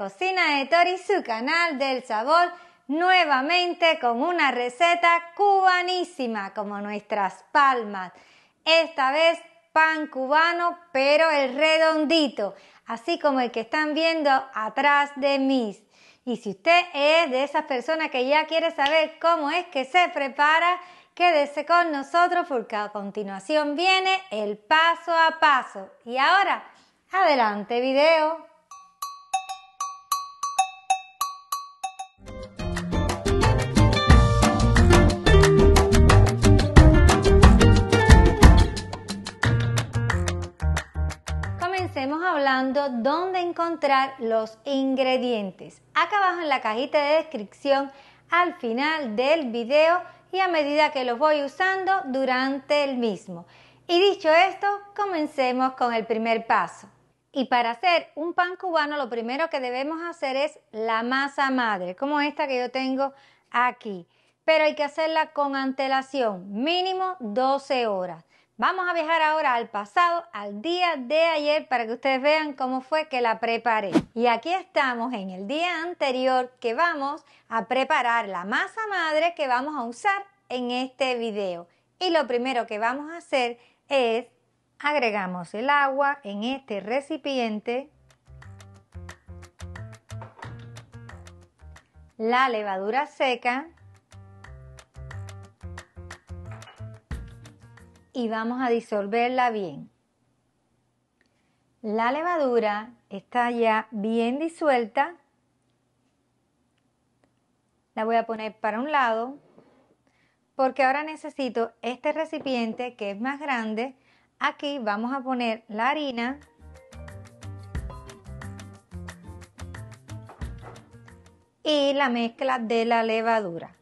cocina de Tori, su canal del sabor, nuevamente con una receta cubanísima como nuestras palmas. Esta vez pan cubano, pero el redondito, así como el que están viendo atrás de mí. Y si usted es de esas personas que ya quiere saber cómo es que se prepara, quédese con nosotros porque a continuación viene el paso a paso. Y ahora, adelante video. Comencemos hablando dónde encontrar los ingredientes. Acá abajo en la cajita de descripción al final del video y a medida que los voy usando durante el mismo. Y dicho esto, comencemos con el primer paso. Y para hacer un pan cubano lo primero que debemos hacer es la masa madre, como esta que yo tengo aquí. Pero hay que hacerla con antelación, mínimo 12 horas. Vamos a viajar ahora al pasado, al día de ayer, para que ustedes vean cómo fue que la preparé. Y aquí estamos en el día anterior que vamos a preparar la masa madre que vamos a usar en este video. Y lo primero que vamos a hacer es agregamos el agua en este recipiente, la levadura seca, y vamos a disolverla bien. La levadura está ya bien disuelta. La voy a poner para un lado porque ahora necesito este recipiente que es más grande. Aquí vamos a poner la harina y la mezcla de la levadura.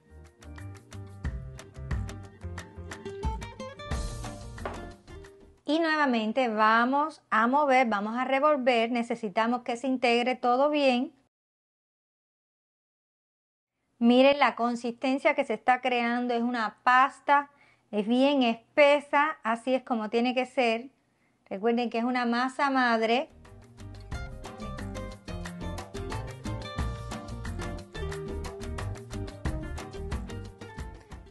Y nuevamente vamos a mover, vamos a revolver, necesitamos que se integre todo bien. Miren la consistencia que se está creando, es una pasta, es bien espesa, así es como tiene que ser. Recuerden que es una masa madre.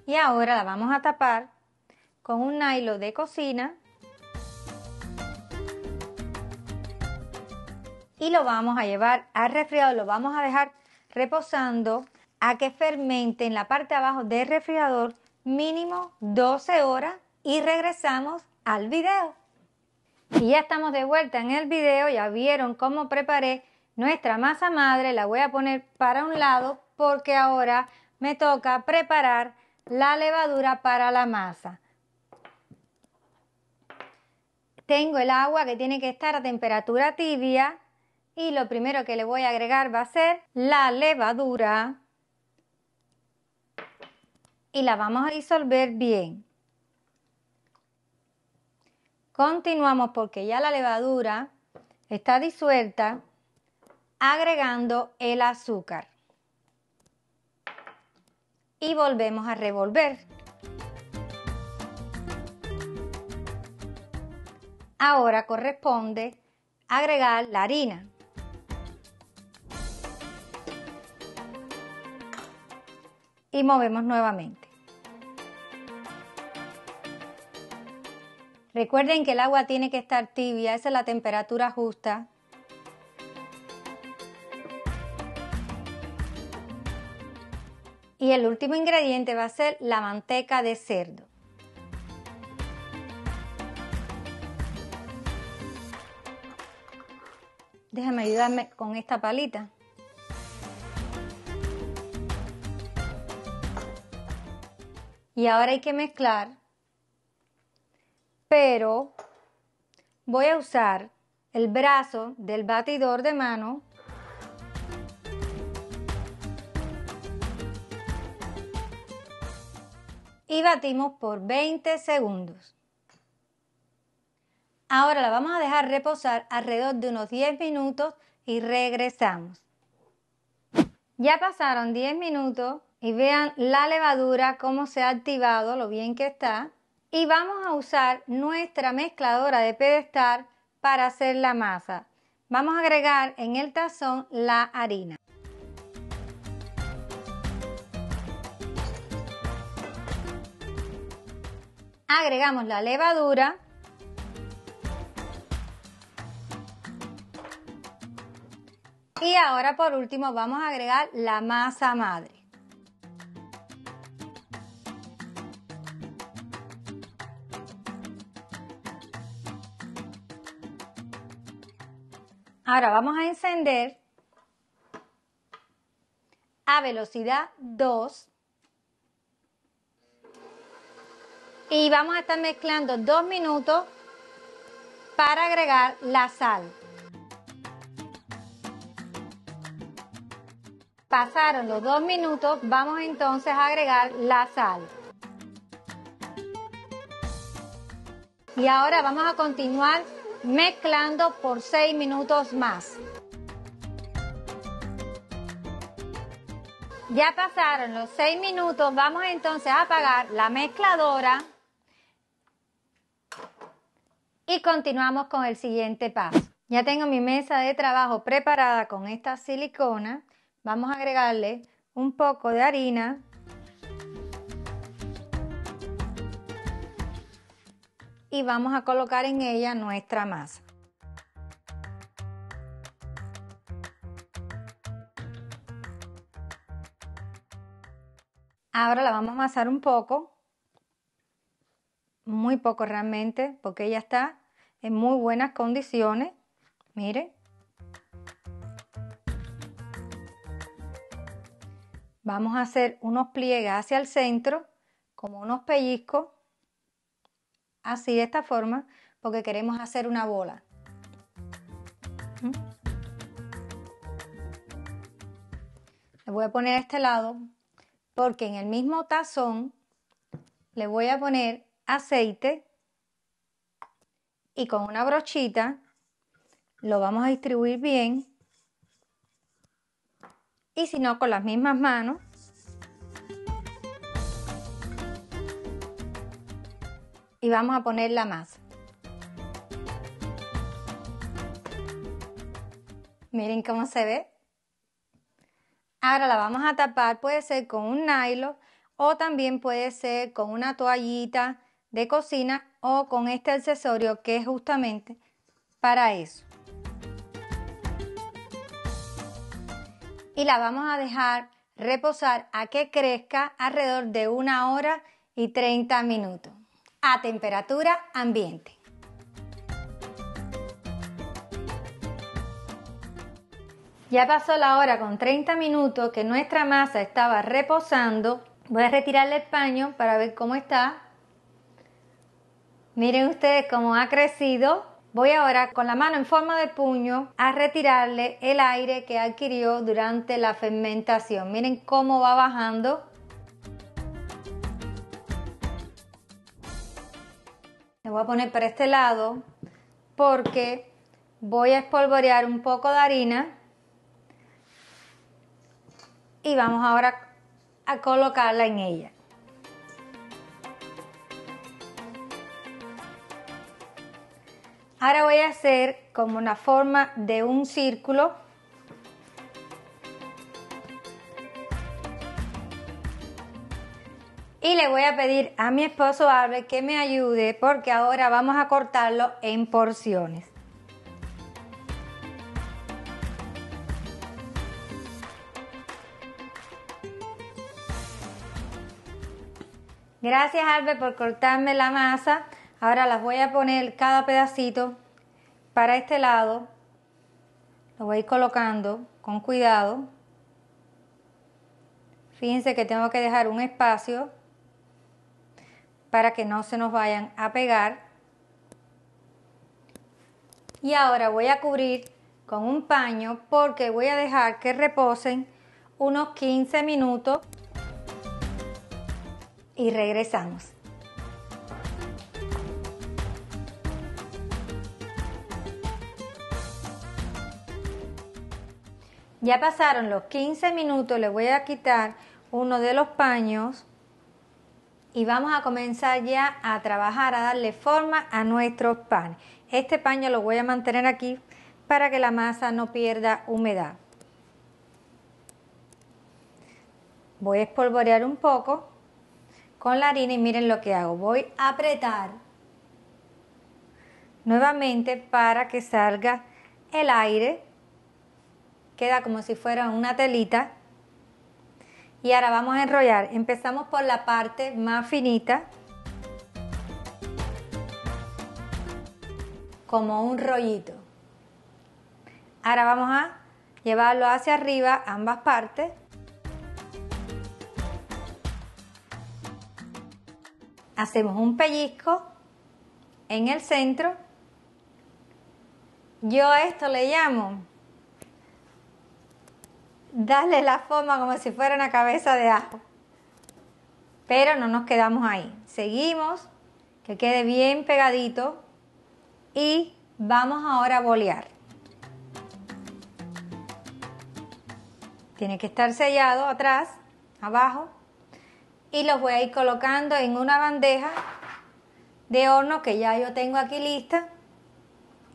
Y ahora la vamos a tapar con un nylon de cocina. Y lo vamos a llevar al refrigerador, lo vamos a dejar reposando a que fermente en la parte de abajo del refrigerador mínimo 12 horas y regresamos al video. Y ya estamos de vuelta en el video, ya vieron cómo preparé nuestra masa madre, la voy a poner para un lado porque ahora me toca preparar la levadura para la masa. Tengo el agua que tiene que estar a temperatura tibia. Y lo primero que le voy a agregar va a ser la levadura y la vamos a disolver bien. Continuamos porque ya la levadura está disuelta, agregando el azúcar. Y volvemos a revolver. Ahora corresponde agregar la harina. Y movemos nuevamente. Recuerden que el agua tiene que estar tibia, esa es la temperatura justa. Y el último ingrediente va a ser la manteca de cerdo. Déjame ayudarme con esta palita. Y ahora hay que mezclar, pero voy a usar el brazo del batidor de mano y batimos por 20 segundos. Ahora la vamos a dejar reposar alrededor de unos 10 minutos y regresamos. Ya pasaron 10 minutos. Y vean la levadura cómo se ha activado, lo bien que está. Y vamos a usar nuestra mezcladora de pedestal para hacer la masa. vamos a agregar en el tazón la harina. Agregamos la levadura. Y ahora por último vamos a agregar la masa madre. Ahora vamos a encender a velocidad 2 y vamos a estar mezclando 2 minutos para agregar la sal. Pasaron los 2 minutos, vamos entonces a agregar la sal. Y ahora vamos a continuar mezclando por 6 minutos más. Ya pasaron los 6 minutos, vamos entonces a apagar la mezcladora y continuamos con el siguiente paso. Ya tengo mi mesa de trabajo preparada con esta silicona. Vamos a agregarle un poco de harina y vamos a colocar en ella nuestra masa. Ahora la vamos a amasar un poco, muy poco realmente, porque ella está en muy buenas condiciones. Miren. Vamos a hacer unos pliegues hacia el centro, como unos pellizcos, así de esta forma, porque queremos hacer una bola. Le voy a poner a este lado, porque en el mismo tazón le voy a poner aceite y con una brochita lo vamos a distribuir bien. Y si no, con las mismas manos. Y vamos a poner la masa. Miren cómo se ve. Ahora la vamos a tapar, puede ser con un nylon o también puede ser con una toallita de cocina o con este accesorio que es justamente para eso. Y la vamos a dejar reposar a que crezca alrededor de 1 hora y 30 minutos a temperatura ambiente. Ya pasó la hora con 30 minutos que nuestra masa estaba reposando. Voy a retirarle el paño para ver cómo está. Miren ustedes cómo ha crecido. Voy ahora con la mano en forma de puño a retirarle el aire que adquirió durante la fermentación. Miren cómo va bajando. Le voy a poner para este lado porque voy a espolvorear un poco de harina y vamos ahora a colocarla en ella. Ahora voy a hacer como una forma de un círculo. Y le voy a pedir a mi esposo Albert que me ayude porque ahora vamos a cortarlo en porciones. Gracias Albert por cortarme la masa. Ahora las voy a poner cada pedacito para este lado. Lo voy a ir colocando con cuidado. Fíjense que tengo que dejar un espacio para que no se nos vayan a pegar. Y ahora voy a cubrir con un paño porque voy a dejar que reposen unos 15 minutos y regresamos. Ya pasaron los 15 minutos, le voy a quitar uno de los paños y vamos a comenzar ya a trabajar, a darle forma a nuestros panes. Este paño lo voy a mantener aquí para que la masa no pierda humedad. Voy a espolvorear un poco con la harina y miren lo que hago. Voy a apretar nuevamente para que salga el aire. Queda como si fuera una telita. Y ahora vamos a enrollar. Empezamos por la parte más finita, como un rollito. Ahora vamos a llevarlo hacia arriba, ambas partes. Hacemos un pellizco en el centro. Yo a esto le llamo darle la forma como si fuera una cabeza de ajo. Pero no nos quedamos ahí. Seguimos, que quede bien pegadito y vamos ahora a bolear. Tiene que estar sellado atrás, abajo. Y los voy a ir colocando en una bandeja de horno que ya yo tengo aquí lista.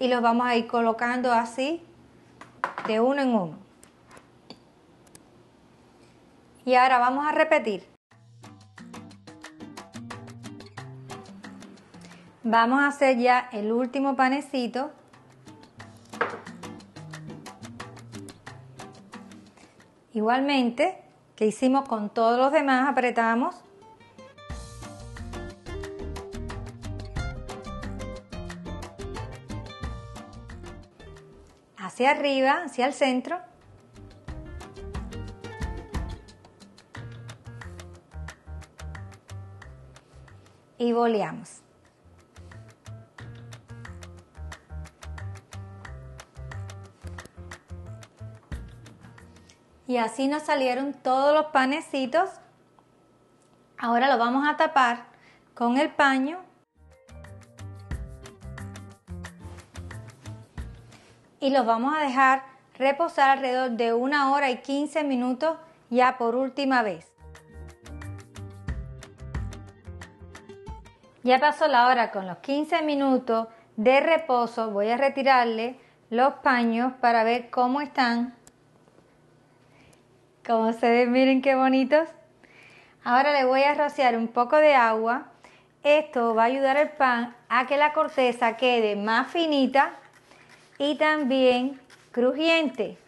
Y los vamos a ir colocando así, de uno en uno. Y ahora vamos a repetir. Vamos a hacer ya el último panecito. Igualmente que hicimos con todos los demás, apretamos. Hacia arriba, hacia el centro. Y boleamos. Y así nos salieron todos los panecitos. Ahora lo vamos a tapar con el paño. Y los vamos a dejar reposar alrededor de 1 hora y 15 minutos ya por última vez. Ya pasó la hora con los 15 minutos de reposo. Voy a retirarle los paños para ver cómo están. Como se ven, miren qué bonitos. Ahora le voy a rociar un poco de agua. Esto va a ayudar al pan a que la corteza quede más finita y también crujiente.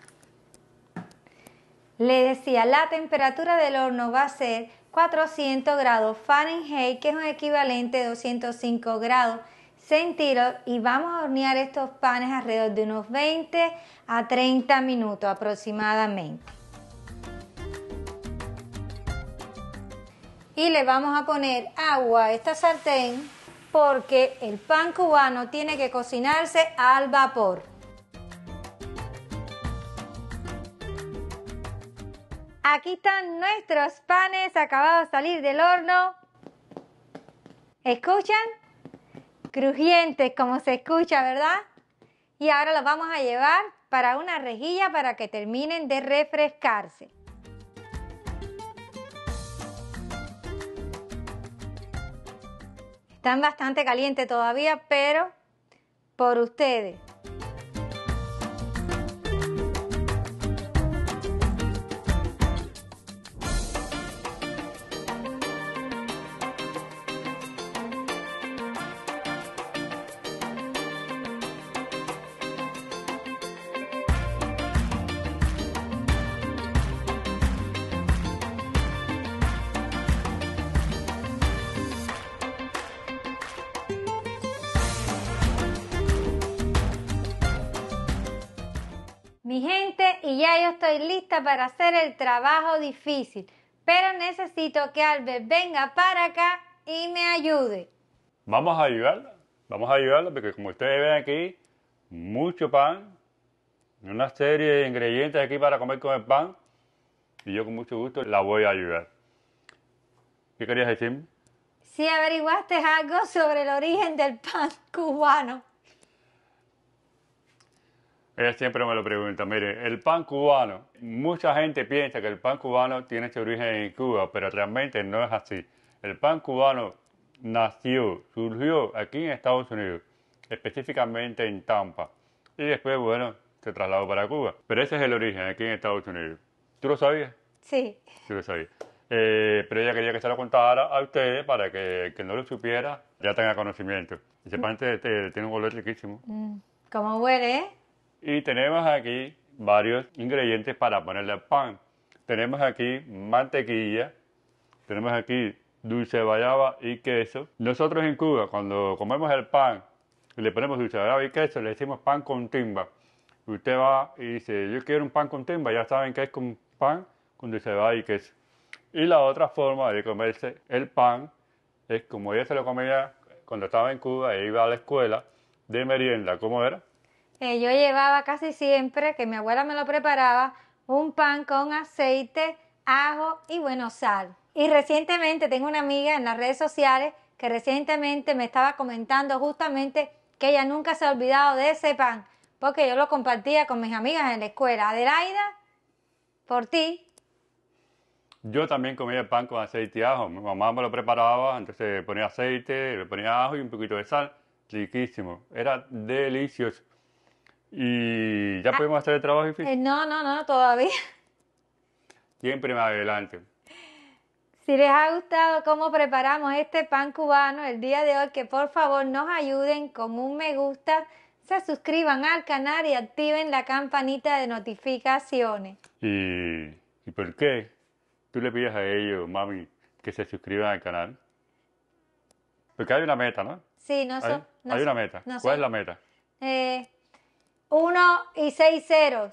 Le decía, la temperatura del horno va a ser 400 grados Fahrenheit, que es un equivalente a 205 grados centígrados, y vamos a hornear estos panes alrededor de unos 20 a 30 minutos aproximadamente. Y le vamos a poner agua a esta sartén porque el pan cubano tiene que cocinarse al vapor. Aquí están nuestros panes acabados de salir del horno. ¿Escuchan? Crujientes como se escucha, ¿verdad? Y ahora los vamos a llevar para una rejilla para que terminen de refrescarse. Están bastante calientes todavía, pero por ustedes. Mi gente, y ya yo estoy lista para hacer el trabajo difícil, pero necesito que Albert venga para acá y me ayude. Vamos a ayudarla porque como ustedes ven aquí, mucho pan, una serie de ingredientes aquí para comer con el pan, y yo con mucho gusto la voy a ayudar. ¿Qué querías decirme? Si averiguaste algo sobre el origen del pan cubano. Ella siempre me lo pregunta. Mire, el pan cubano, mucha gente piensa que el pan cubano tiene su origen en Cuba, pero realmente no es así. El pan cubano surgió aquí en Estados Unidos, específicamente en Tampa, y después, bueno, se trasladó para Cuba. Pero ese es el origen, aquí en Estados Unidos. ¿Tú lo sabías? Sí. Sí lo sabía. Pero ella quería que se lo contara a ustedes para que el que no lo supiera ya tenga conocimiento. Ese pan tiene un olor riquísimo. ¿Cómo huele, eh? Y tenemos aquí varios ingredientes para ponerle al pan. Tenemos aquí mantequilla, tenemos aquí dulce de guayaba y queso. Nosotros en Cuba, cuando comemos el pan y le ponemos dulce de guayaba y queso, le decimos pan con timba. Usted va y dice, yo quiero un pan con timba, ya saben que es con pan con dulce de guayaba y queso. Y la otra forma de comerse el pan es como ella se lo comía cuando estaba en Cuba e iba a la escuela de merienda. ¿Cómo era? Yo llevaba casi siempre, que mi abuela me lo preparaba, un pan con aceite, ajo y bueno, sal. Y recientemente tengo una amiga en las redes sociales que recientemente me estaba comentando justamente que ella nunca se ha olvidado de ese pan, porque yo lo compartía con mis amigas en la escuela. Adelaida, por ti. Yo también comía el pan con aceite y ajo. Mi mamá me lo preparaba, entonces ponía aceite, le ponía ajo y un poquito de sal. Riquísimo. Era delicioso. Y ya pudimos hacer el trabajo difícil. No, todavía. Siempre más adelante. Si les ha gustado cómo preparamos este pan cubano el día de hoy, que por favor nos ayuden con un me gusta, se suscriban al canal y activen la campanita de notificaciones. ¿Y por qué tú le pides a ellos, mami, que se suscriban al canal? Porque hay una meta, ¿no? Sí, Hay una meta. ¿Cuál es la meta? 1 y 6 ceros.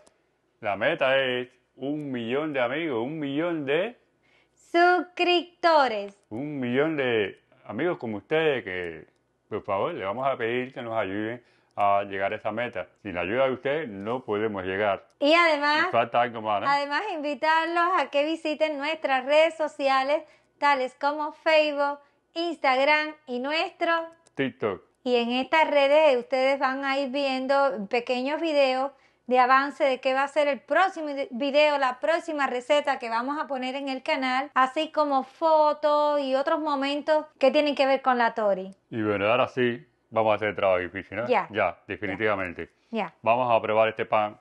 La meta es 1 millón de amigos, 1 millón de... suscriptores. 1 millón de amigos como ustedes que, por favor, le vamos a pedir que nos ayuden a llegar a esa meta. Sin la ayuda de ustedes no podemos llegar. Y además, Nos falta algo más, ¿no? además invitarlos a que visiten nuestras redes sociales, tales como Facebook, Instagram y nuestro TikTok. Y en estas redes ustedes van a ir viendo pequeños videos de avance de qué va a ser el próximo video, la próxima receta que vamos a poner en el canal, así como fotos y otros momentos que tienen que ver con la Tori. Y bueno, ahora sí, vamos a hacer el trabajo difícil, ¿no? Ya. Definitivamente. Ya. Vamos a probar este pan.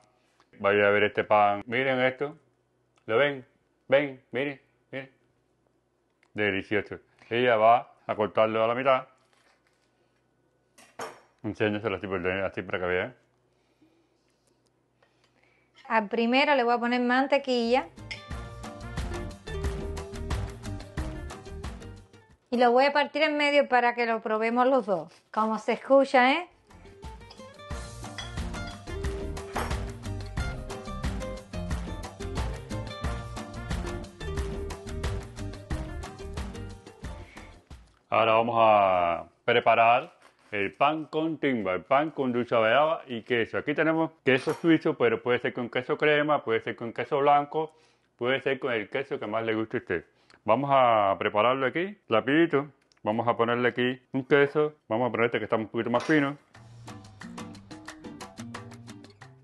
Vaya a ver este pan. Miren esto. ¿Lo ven? ¿Ven? Miren. Delicioso. Ella va a cortarlo a la mitad. Enséñaselo así para que vean. Al primero le voy a poner mantequilla. Y lo voy a partir en medio para que lo probemos los dos. Como se escucha, ¿eh? Ahora vamos a preparar el pan con timba, el pan con dulce de guayaba y queso. Aquí tenemos queso suizo, pero puede ser con queso crema, puede ser con queso blanco, puede ser con el queso que más le guste a usted. Vamos a prepararlo aquí, rapidito. Vamos a ponerle aquí un queso. Vamos a poner este que está un poquito más fino.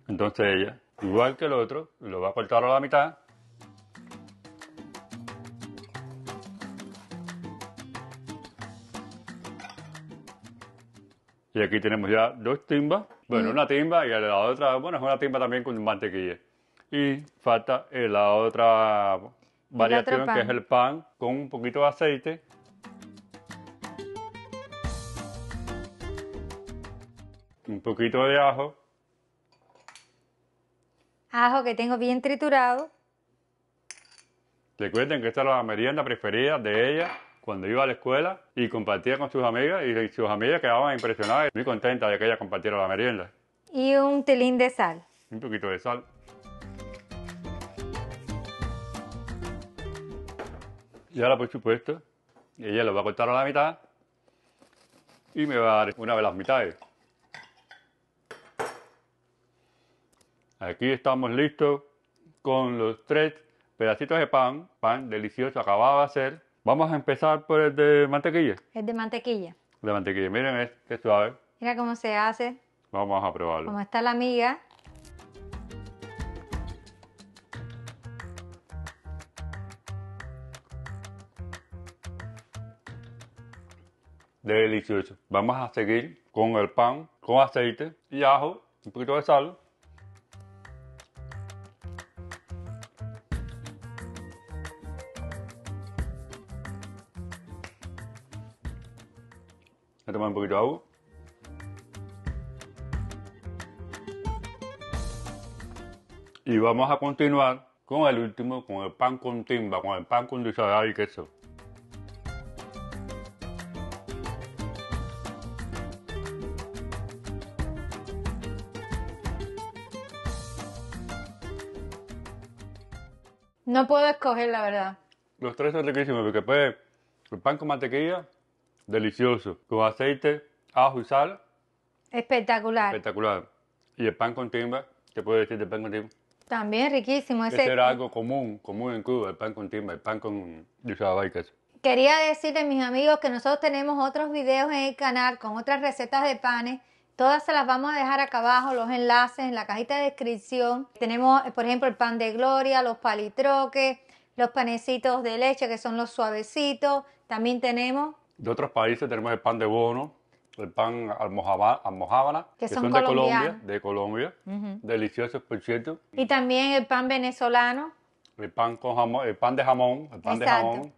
Entonces ella, igual que el otro, lo va a cortar a la mitad. Y aquí tenemos ya 2 timbas. Bueno, una timba y la otra, bueno, es una timba también con mantequilla. Y falta la otra variación que es el pan con un poquito de aceite. Un poquito de ajo. Ajo que tengo bien triturado. Recuerden que esta era la merienda preferida de ella cuando iba a la escuela y compartía con sus amigas y sus amigas quedaban impresionadas y muy contentas de que ella compartiera la merienda. Y un tilín de sal. Un poquito de sal. Y ahora, por supuesto, ella lo va a cortar a la mitad y me va a dar una de las mitades. Aquí estamos listos con los 3 pedacitos de pan, pan delicioso, acabado de hacer. Vamos a empezar por el de mantequilla. El de mantequilla. De mantequilla, miren, qué suave. Mira cómo se hace. Vamos a probarlo. Como está la amiga. Delicioso. Vamos a seguir con el pan, con aceite y ajo. un poquito de sal. Voy a tomar un poquito de agua. Y vamos a continuar con el último, con el pan con timba, con el pan con dulce de leche y queso. No puedo escoger, la verdad. Los tres son riquísimos porque pues, el pan con mantequilla, delicioso. Con aceite, ajo y sal, Espectacular. espectacular. Y el pan con timba, ¿qué puedo decir del pan con timba? También riquísimo. Ese era algo común en Cuba, el pan con timba, el pan con dulce de leche y queso. Quería decirles, mis amigos, que nosotros tenemos otros videos en el canal con otras recetas de panes. Todas se las vamos a dejar acá abajo, los enlaces en la cajita de descripción. Tenemos, por ejemplo, el pan de gloria, los palitroques, los panecitos de leche, que son los suavecitos. También tenemos... De otros países tenemos el pan de bono, el pan almojábana, Que son de Colombia. Deliciosos, por cierto. Y también el pan venezolano. El pan con jamón, el pan de jamón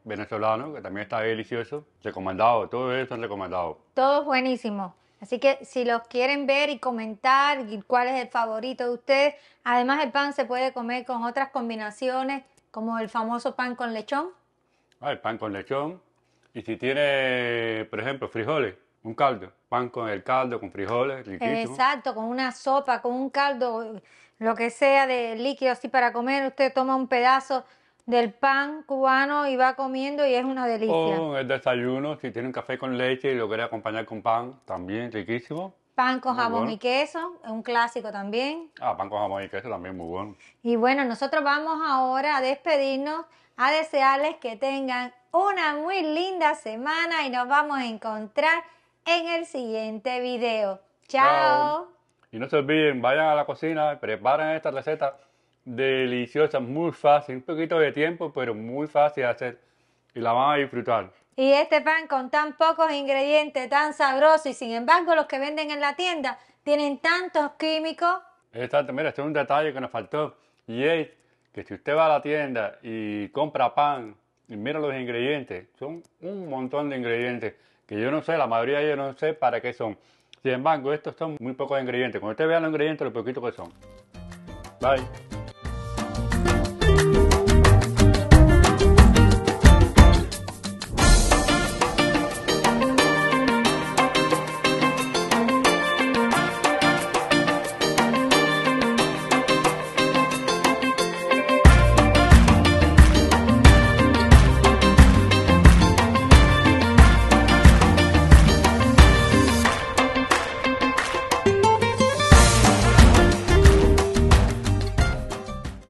venezolano, que también está delicioso. Recomendado, todo eso es recomendado. Todos buenísimos. Así que si los quieren ver y comentar y cuál es el favorito de ustedes, además el pan se puede comer con otras combinaciones, como el famoso pan con lechón. El pan con lechón. Y si tiene, por ejemplo, frijoles, un caldo, pan con el caldo, con frijoles, riquísimo. Exacto, con una sopa, con un caldo, lo que sea de líquido así para comer. Usted toma un pedazo del pan cubano y va comiendo y es una delicia. O en el desayuno, si tiene un café con leche y lo quiere acompañar con pan, también riquísimo. Pan con jamón bueno. y queso, es un clásico también. Pan con jamón y queso también muy bueno. Y bueno, nosotros vamos ahora a despedirnos, a desearles que tengan una muy linda semana y nos vamos a encontrar en el siguiente video. ¡Chao! Y no se olviden, vayan a la cocina, preparen esta receta deliciosa, muy fácil, un poquito de tiempo, pero muy fácil de hacer y la van a disfrutar. Y este pan con tan pocos ingredientes, tan sabroso, y sin embargo los que venden en la tienda tienen tantos químicos. Exacto, mira, este es un detalle que nos faltó, y es que si usted va a la tienda y compra pan y mira los ingredientes, son un montón de ingredientes que yo no sé, la mayoría de ellos no sé para qué son. Sin embargo, estos son muy pocos ingredientes. Cuando usted vea los ingredientes, lo poquito que son. Bye.